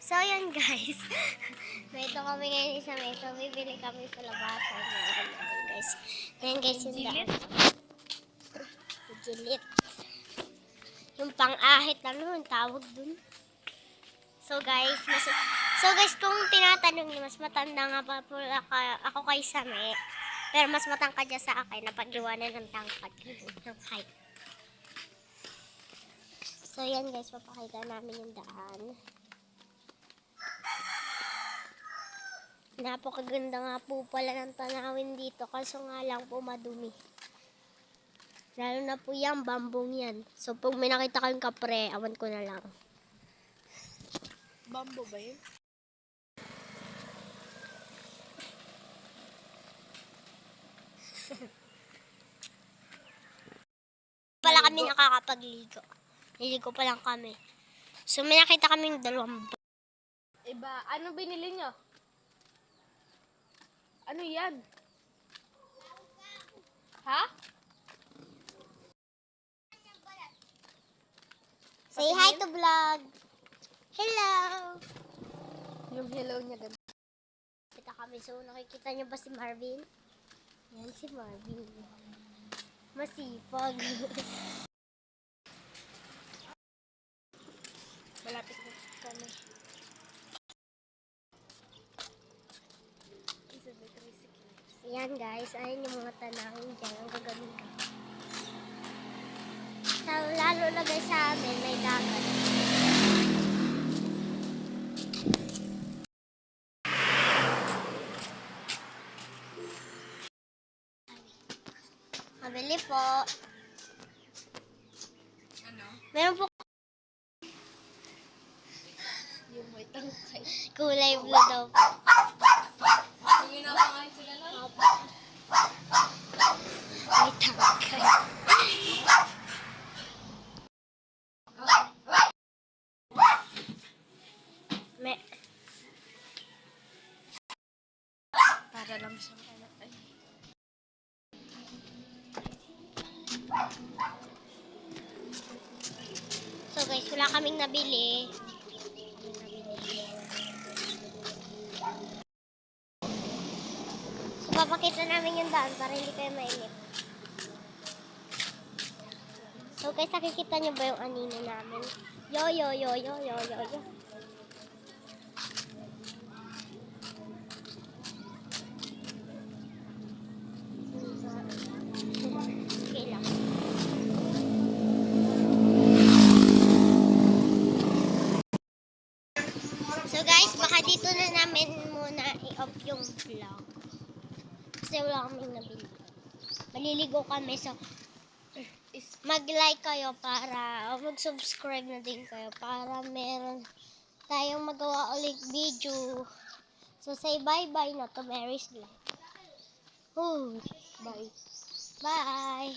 So, yun guys. Dito kami ngayon sa may. So, bibili kami sa labasan. Ayan guys. Ayan guys yung daan. Gilit. Yung pang-ahit na nun, tawag dun. So guys, kung tinatanong niyo, mas matanda nga pa po ako kay Same. Pero mas matangkad niya sa akin na pag-iwanan ng tangkad ng height. So yan guys, papakita namin yung daan. Napakaganda nga po pala ng tanawin dito, kaso nga lang po madumi. Lalo na po yung bambong yan. So pag may nakita kayong kapre, awan ko na lang. Bambo ba yun? Pala kami nakakapagligo. Niligo pa lang kami. So may nakita kaming dalawang Iba, ano binili nyo? Ano yan? Ha? Say hi to vlog. Hello. Yung hello niya ganda. Kita kami. So nakikita niyo ba si Marvin? Yan si Marvin. Masipag. Malapit na kami. Yan guys, ayun yung mga tanawin dyan. Ang gaganda. So, lalo na guys sa amin, may dagat. Mabili po. Ano? Meron po Yung may tangkay. kulay blue daw po. Yung inapangalan sila nun? May tangkay. May... Para lang siyang ano. Ay. So guys, wala kaming nabili. So papakita namin yung daan para hindi kayo mainip. So guys, nakikita nyo ba yung anino namin? Yo yo yo yo yo yo yo. Okay lang. So guys, baka dito na namin muna i-off yung vlog. Kasi wala kaming nabili. Maliligo kami, so mag-like kayo para mag-subscribe na din kayo para meron tayong magawa ulit video. So say bye-bye na to Mary's vlog. Bye. Bye.